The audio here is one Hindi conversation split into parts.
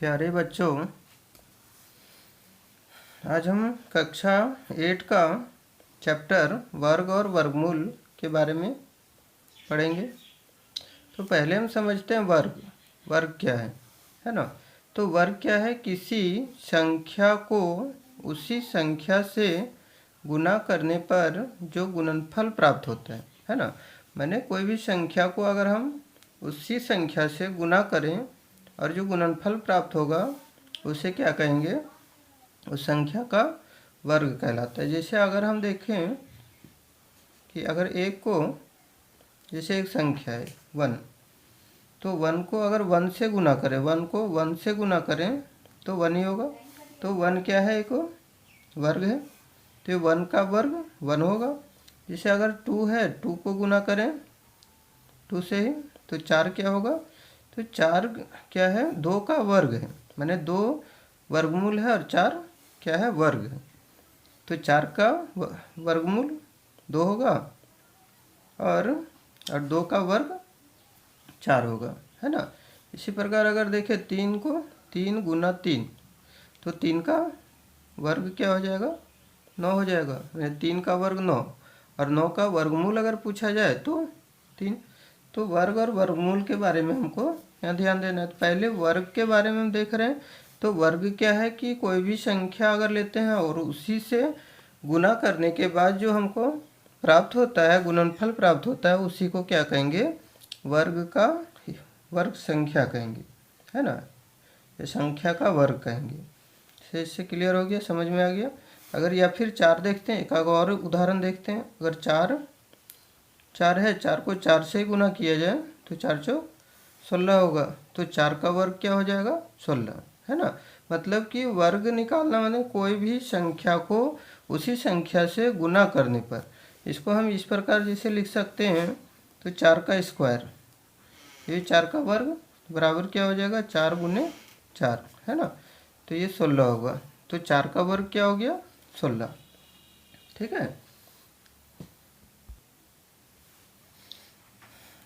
प्यारे बच्चों, आज हम कक्षा 8 का चैप्टर वर्ग और वर्गमूल के बारे में पढ़ेंगे। तो पहले हम समझते हैं वर्ग क्या है ना। तो वर्ग क्या है? किसी संख्या को उसी संख्या से गुना करने पर जो गुणनफल प्राप्त होता है ना। मैंने कोई भी संख्या को अगर हम उसी संख्या से गुना करें और जो गुणनफल प्राप्त होगा उसे क्या कहेंगे? उस संख्या का वर्ग कहलाता है। जैसे अगर हम देखें कि अगर जैसे एक संख्या है 1, तो 1 को अगर 1 से गुना करें, 1 को 1 से गुना करें तो 1 ही होगा। तो 1 क्या है? एक वर्ग है, तो 1 का वर्ग 1 होगा। जैसे अगर 2 है, 2 को गुना करें 2 से ही, तो 4 क्या होगा? तो 4 क्या है? 2 का वर्ग है, माने 2 वर्गमूल है और 4 क्या है? वर्ग है। तो 4 का वर्गमूल 2 होगा और 2 का वर्ग 4 होगा, है ना। इसी प्रकार अगर देखें 3 को 3 गुना 3, तो 3 का वर्ग क्या हो जाएगा? 9 हो जाएगा। 3 का वर्ग 9 और 9 का वर्गमूल अगर पूछा जाए तो 3। तो वर्ग और वर्गमूल के बारे में हमको यहाँ ध्यान देना है। तो पहले वर्ग के बारे में हम देख रहे हैं। तो वर्ग क्या है कि कोई भी संख्या अगर लेते हैं और उसी से गुना करने के बाद जो हमको प्राप्त होता है, गुणनफल प्राप्त होता है, उसी को क्या कहेंगे? वर्ग संख्या कहेंगे, है ना। ये संख्या का वर्ग कहेंगे। इससे क्लियर हो गया, समझ में आ गया। अगर या फिर 4 देखते हैं, एक और उदाहरण देखते हैं। अगर 4 है, 4 को 4 से गुना किया जाए तो 4 चौक 16 होगा। तो 4 का वर्ग क्या हो जाएगा? 16, है ना। मतलब कि वर्ग निकालना माने कोई भी संख्या को उसी संख्या से गुना करने पर। इसको हम इस प्रकार जैसे लिख सकते हैं, तो 4 का स्क्वायर, ये 4 का वर्ग बराबर क्या हो जाएगा? 4 गुने 4, है ना। तो ये 16 होगा। तो 4 का वर्ग क्या हो गया? 16, ठीक है।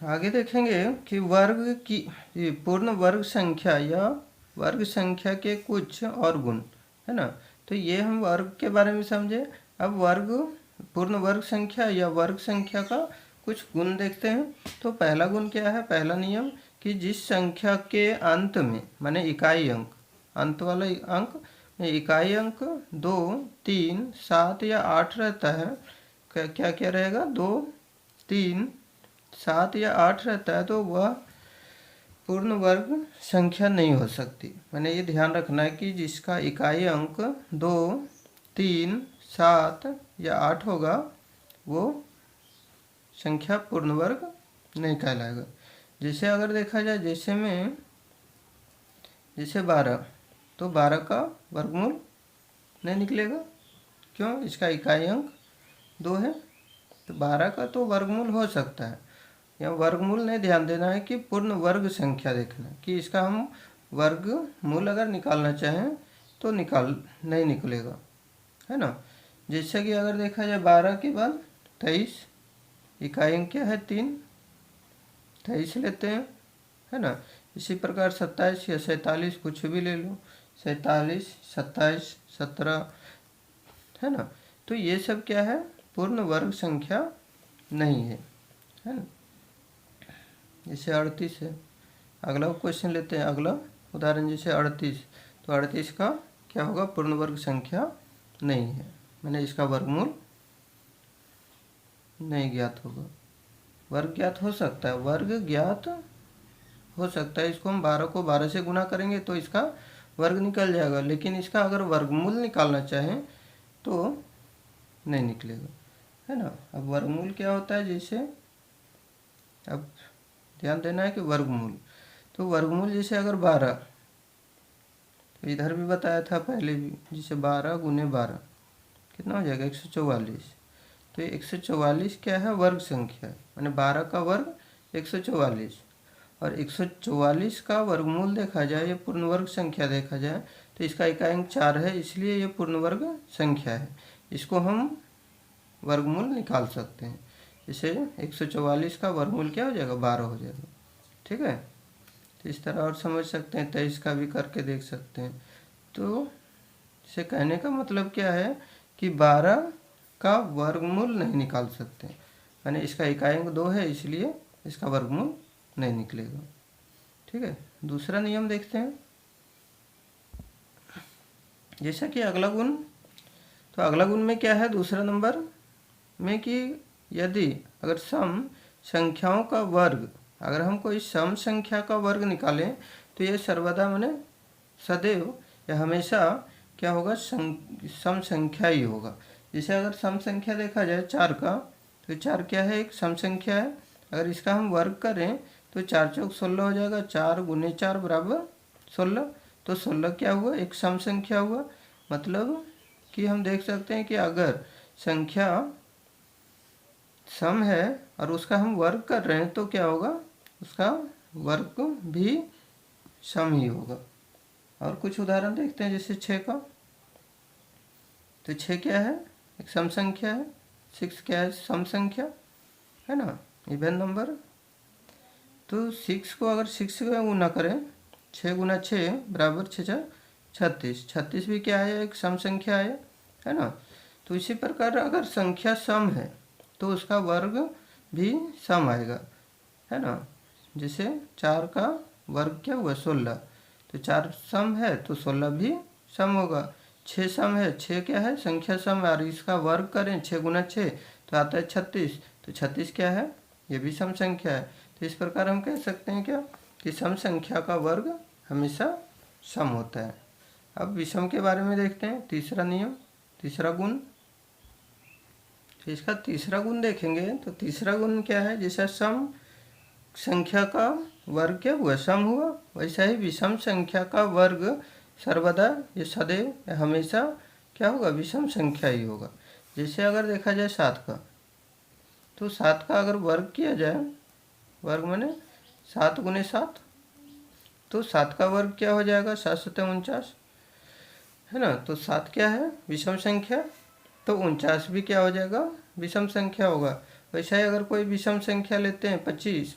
आगे देखेंगे कि पूर्ण वर्ग संख्या या वर्ग संख्या के कुछ और गुण, है ना। तो ये हम वर्ग के बारे में समझे। अब पूर्ण वर्ग संख्या या वर्ग संख्या का कुछ गुण देखते हैं। तो पहला गुण क्या है? पहला नियम कि जिस संख्या के अंत में, माने इकाई अंक, अंत वाला अंक में इकाई अंक 2, 3, 7 या 8 रहता है, क्या क्या रहेगा? 2, 3, 7 या 8 रहता है, तो वह पूर्ण वर्ग संख्या नहीं हो सकती। मैंने ये ध्यान रखना है कि जिसका इकाई अंक 2, 3, 7 या 8 होगा वो संख्या पूर्ण वर्ग नहीं कहलाएगा। जैसे अगर देखा जाए, जैसे 12, तो 12 का वर्गमूल नहीं निकलेगा। क्यों? इसका इकाई अंक 2 है। तो 12 का तो वर्गमूल हो सकता है। या वर्गमूल नहीं, ध्यान देना है कि पूर्ण वर्ग संख्या देखना कि इसका हम वर्गमूल अगर निकालना चाहें तो नहीं निकलेगा, है ना। जैसे कि अगर देखा जाए 12 के बाद 23, इकाई अंक क्या है? 3, 23 लेते हैं, है ना। इसी प्रकार 27 या 47 कुछ भी ले लो, 47, 27, 17, है ना। तो ये सब क्या है? पूर्ण वर्ग संख्या नहीं है ना। जैसे 38 है। अगला क्वेश्चन लेते हैं, अगला उदाहरण जैसे 38। तो 38 का क्या होगा? पूर्ण वर्ग संख्या नहीं है, मैंने इसका वर्गमूल नहीं ज्ञात होगा। वर्ग ज्ञात हो सकता है, वर्ग ज्ञात हो सकता है। इसको हम 12 को 12 से गुना करेंगे तो इसका वर्ग निकल जाएगा, लेकिन इसका अगर वर्गमूल निकालना चाहें तो नहीं निकलेगा, है ना। अब वर्गमूल क्या होता है? जैसे अब ध्यान देना है कि तो वर्गमूल जैसे अगर 12, तो इधर भी बताया था पहले भी, जैसे 12 गुने 12 कितना हो जाएगा? 144। तो ये 144 क्या है? वर्ग संख्या है, मैंने 12 का वर्ग 144। और 144 का वर्गमूल देखा जाए, ये पूर्ण वर्ग संख्या देखा जाए, तो इसका इकाई अंक 4 है, इसलिए ये पूर्ण वर्ग संख्या है। इसको हम वर्गमूल निकाल सकते हैं। जैसे 144 का वर्गमूल क्या हो जाएगा? 12 हो जाएगा, ठीक है। इस तरह और समझ सकते हैं, 23 का भी करके देख सकते हैं। तो इसे कहने का मतलब क्या है कि 12 का वर्गमूल नहीं निकाल सकते, यानी इसका इकाई 2 है इसलिए इसका वर्गमूल नहीं निकलेगा। ठीक है, दूसरा नियम देखते हैं। जैसा कि अगला गुण, तो अगला गुण में क्या है दूसरा नंबर में कि यदि अगर सम संख्याओं का वर्ग, अगर हम कोई सम संख्या का वर्ग निकालें तो ये सर्वदा माने सदैव या हमेशा क्या होगा, सम संख्या ही होगा। जैसे अगर सम संख्या देखा जाए 4 का, तो 4 क्या है, एक सम संख्या है। अगर इसका हम वर्ग करें तो 4 चौक 16 हो जाएगा, 4 गुने 4 बराबर 16। तो 16 क्या हुआ, एक सम संख्या हुआ। मतलब कि हम देख सकते हैं कि अगर संख्या सम है और उसका हम वर्ग कर रहे हैं तो क्या होगा, उसका वर्ग भी सम ही होगा। और कुछ उदाहरण देखते हैं, जैसे 6 का, तो 6 क्या है, एक सम संख्या है। 6 क्या है, सम संख्या है ना, इवन नंबर। तो 6 को अगर 6 से गुना करें, 6 गुना 6 बराबर 6 36। 36 भी क्या है, एक सम संख्या है ना। तो इसी प्रकार अगर संख्या सम है तो उसका वर्ग भी सम आएगा, है ना। जैसे 4 का वर्ग क्या हुआ, 16। तो 4 सम है तो 16 भी सम होगा। 6 सम है, 6 क्या है, संख्या सम है और इसका वर्ग करें 6 गुना 6 तो आता है 36। तो 36 क्या है, ये भी सम संख्या है। तो इस प्रकार हम कह सकते हैं क्या कि सम संख्या का वर्ग हमेशा सम होता है। अब विषम के बारे में देखते हैं, तीसरा नियम, तीसरा गुण। तो इसका तीसरा गुण देखेंगे तो तीसरा गुण क्या है, जैसा सम संख्या का वर्ग क्या हुआ, सम हुआ, वैसा ही विषम संख्या का वर्ग सर्वदा ये सदैव या हमेशा क्या होगा, विषम संख्या ही होगा। जैसे अगर देखा जाए 7 का, तो 7 का अगर वर्ग किया जाए, वर्ग माने 7 गुने 7, तो 7 का वर्ग क्या हो जाएगा, 7 सत्ते 49, है ना। तो 7 क्या है, विषम संख्या, तो 49 भी क्या हो जाएगा, विषम संख्या होगा। वैसा ही अगर कोई विषम संख्या लेते हैं 25,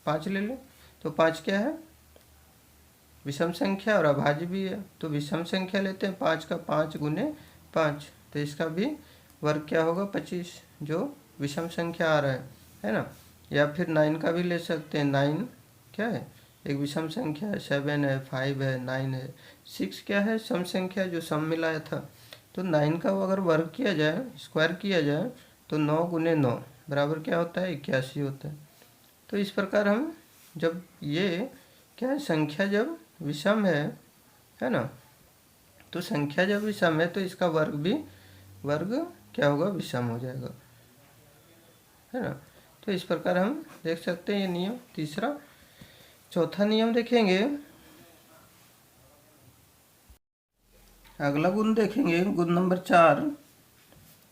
5 ले लें, तो 5 क्या है, विषम संख्या और अभाज्य भी है। तो विषम संख्या लेते हैं 5 का 5 गुने 5, तो इसका भी वर्ग क्या होगा, 25, जो विषम संख्या आ रहा है ना। या फिर 9 का भी ले सकते हैं, 9 क्या है, एक विषम संख्या है। 7 है, 5 है, 9 है। 6 क्या है, सम संख्या जो सम मिलाया था। तो 9 का अगर वर्ग किया जाए, स्क्वायर किया जाए, तो 9 गुने 9 बराबर क्या होता है, 81 होता है। तो इस प्रकार हम जब ये क्या है, संख्या जब विषम है ना, तो संख्या जब विषम है तो इसका वर्ग भी वर्ग क्या होगा, विषम हो जाएगा, है ना। तो इस प्रकार हम देख सकते हैं ये नियम तीसरा। चौथा नियम देखेंगे, अगला गुण देखेंगे, गुण नंबर 4।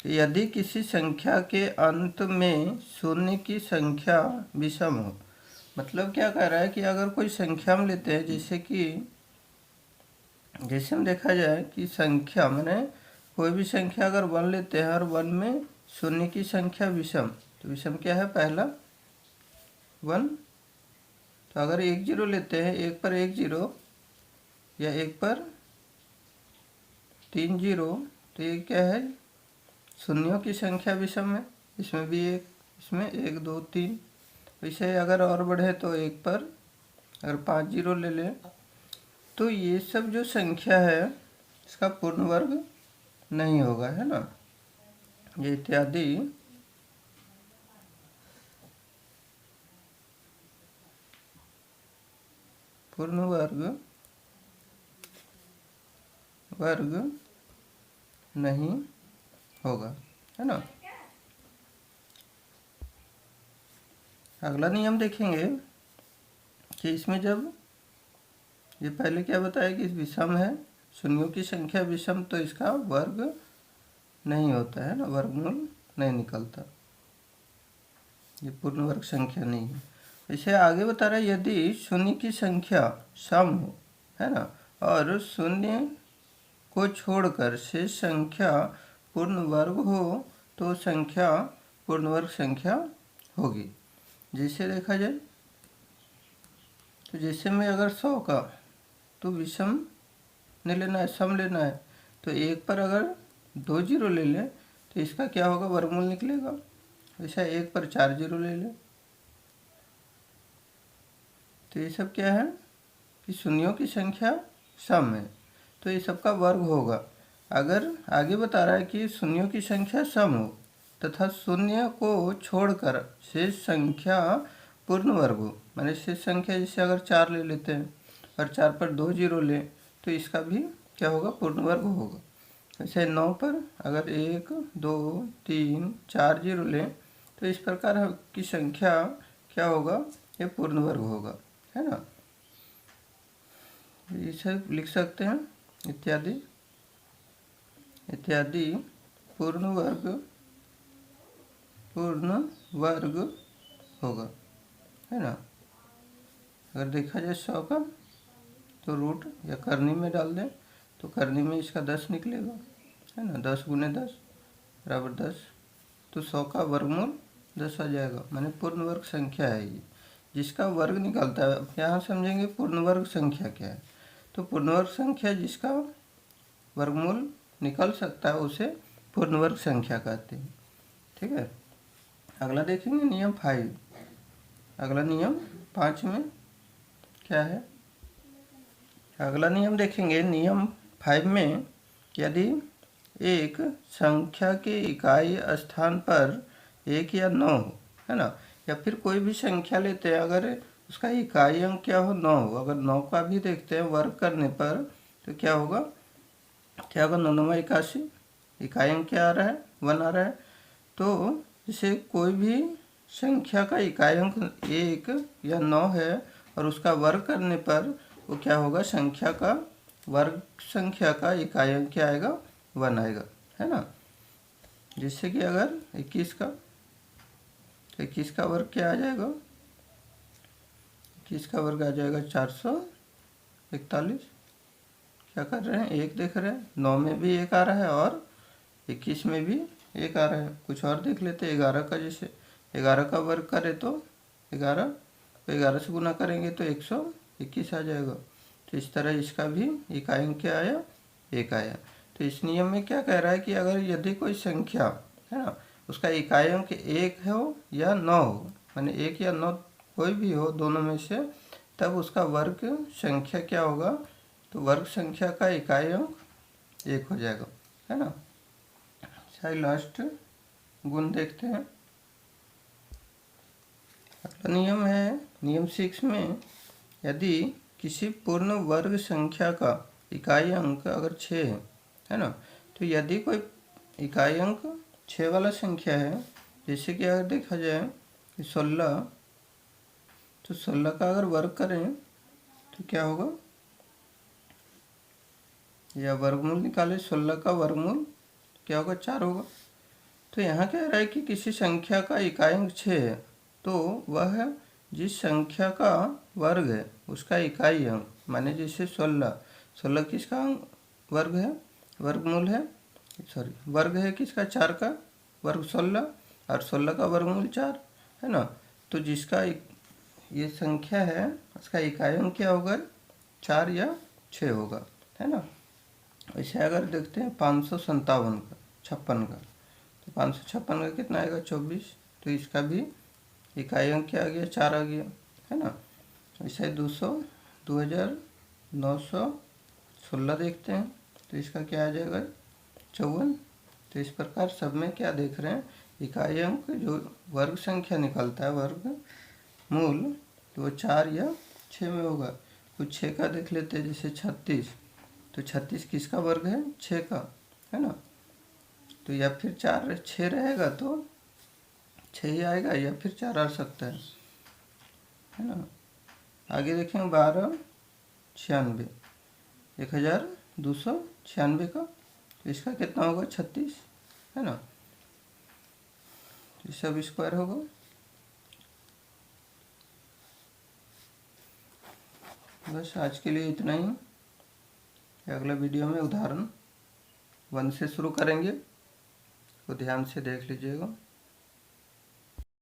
यदि किसी संख्या के अंत में शून्य की संख्या विषम हो, मतलब क्या कह रहा है कि अगर कोई संख्या हम लेते हैं, जैसे हम देखा जाए कि संख्या माने कोई भी संख्या अगर 1 लेते हैं और 1 में शून्य की संख्या विषम, तो विषम क्या है, पहला 1। तो अगर 1 0 लेते हैं, 1 पर 1 0 या 1 पर 3 0, तो ये क्या है, शून्यों की संख्या विषम है। इसमें भी 1, इसमें 1 2 3। वैसे अगर और बढ़े तो 1 पर अगर 5 0 ले लें, तो ये सब जो संख्या है इसका पूर्ण वर्ग नहीं होगा, है ना। ये इत्यादि पूर्ण वर्ग नहीं होगा, है ना। अगला नियम देखेंगे कि इसमें जब ये पहले क्या बताया कि विषम है, शून्यों की संख्या विषम, तो इसका वर्ग नहीं होता है ना, वर्गमूल नहीं निकलता, ये पूर्ण वर्ग संख्या नहीं है। इसे आगे बता रहा है, यदि शून्य की संख्या सम हो, है ना, और शून्य को छोड़कर शेष संख्या पूर्ण वर्ग हो, तो संख्या पूर्ण वर्ग संख्या होगी। जैसे देखा जाए तो जैसे में अगर 100 का तो विषम नहीं लेना है, सम लेना है। तो 1 पर अगर 2 जीरो ले लें तो इसका क्या होगा, वर्गमूल निकलेगा। वैसा 1 पर 4 जीरो ले लें तो ये सब क्या है कि शून्यों की संख्या सम है, तो ये सबका वर्ग होगा। अगर आगे बता रहा है कि शून्यों की संख्या सम हो तथा शून्य को छोड़कर शेष संख्या पूर्ण वर्ग हो, माने शेष संख्या जैसे अगर 4 ले लेते हैं और 4 पर 2 जीरो लें तो इसका भी क्या होगा, पूर्ण वर्ग होगा। जैसे 9 पर अगर 1 2 3 4 जीरो लें तो इस प्रकार की संख्या क्या होगा, ये पूर्ण वर्ग होगा, है ना। इसे लिख सकते हैं इत्यादि इत्यादि पूर्ण वर्ग होगा, है ना। अगर देखा जाए 100 का तो रूट या करनी में डाल दें तो करनी में इसका 10 निकलेगा, है ना। 10 गुने 10 बराबर 10, तो 100 का वर्गमूल 10 आ जाएगा, माने पूर्ण वर्ग संख्या है ये, जिसका वर्ग निकलता है। अब यहाँ समझेंगे पूर्ण वर्ग संख्या क्या है। तो पूर्ण वर्ग संख्या जिसका वर्गमूल निकल सकता है उसे पूर्ण वर्ग संख्या कहते हैं, ठीक है। अगला देखेंगे नियम 5। अगला नियम 5 में क्या है, अगला नियम देखेंगे नियम 5 में, यदि एक संख्या के इकाई स्थान पर 1 या 9 हो, है ना, या फिर कोई भी संख्या लेते हैं, अगर उसका इकाई अंक क्या हो, 9 हो। अगर 9 का भी देखते हैं वर्ग करने पर तो क्या होगा, 9 9 81, इकाई अंक क्या आ रहा है, 1 आ रहा है। तो जैसे कोई भी संख्या का इकाई अंक 1 या 9 है और उसका वर्ग करने पर वो क्या होगा, संख्या का वर्ग संख्या का इकाई अंक क्या आएगा, 1 आएगा, है ना। जिससे कि अगर 21 का वर्ग क्या आ जाएगा, 21 का वर्ग आ जाएगा 441। क्या कर रहे हैं, 1 देख रहे हैं, 9 में भी 1 आ रहा है और 21 में भी 1 आ रहा है। कुछ और देख लेते हैं, 11 का, जैसे 11 का वर्ग करें तो 11 से गुना करेंगे तो 121 आ जाएगा। तो इस तरह इसका भी इकाई अंक क्या आया, 1 आया। तो इस नियम में क्या कह रहा है कि अगर यदि कोई संख्या है ना, उसका इकाई अंक 1 हो या 9 हो, माने 1 या 9 कोई भी हो दोनों में से, तब उसका वर्ग संख्या क्या होगा, तो वर्ग संख्या का इकाई अंक 1 हो जाएगा, है ना। लास्ट गुण देखते हैं। अगला नियम है नियम 6 में, यदि किसी पूर्ण वर्ग संख्या का इकाई अंक अगर 6 है ना, तो यदि कोई इकाई अंक 6 वाला संख्या है, जैसे कि अगर देखा जाए 16, तो 16 का अगर वर्ग करें तो क्या होगा, या वर्गमूल निकाले, 16 का वर्गमूल क्या होगा, 4 होगा। तो यहाँ कह रहा है कि किसी संख्या का इकाई अंक 6 है तो वह जिस संख्या का वर्ग है उसका इकाई अंक, माने जैसे 16 किसका वर्ग है, वर्गमूल है, वर्ग है किसका, 4 का वर्ग 16, और 16 का वर्गमूल 4, है ना। तो जिसका ये संख्या है उसका इकाई अंक क्या होगा, 4 या 6 होगा, है ना। वैसे अगर देखते हैं 557 का, 56 का, तो 556 का कितना आएगा, 24। तो इसका भी इकाई अंक क्या आ गया, 4 आ गया, है ना। ऐसे 2916 देखते हैं तो इसका क्या आ जाएगा, 54। तो इस प्रकार सब में क्या देख रहे हैं, इकाई अंक जो वर्ग संख्या निकलता है वर्ग मूल, तो वो 4 या 6 में होगा। कुछ 6 का देख लेते हैं, जैसे 36, तो 36 किसका वर्ग है, 6 का, है ना। तो या फिर 4 6 रहेगा तो 6 ही आएगा, या फिर 4 आ सकता है ना। आगे देखेंगे 1296, 1296 का, तो इसका कितना होगा, 36, है ना। तो सब स्क्वायर होगा। बस आज के लिए इतना ही। अगला वीडियो में उदाहरण 1 से शुरू करेंगे, तो ध्यान से देख लीजिएगा।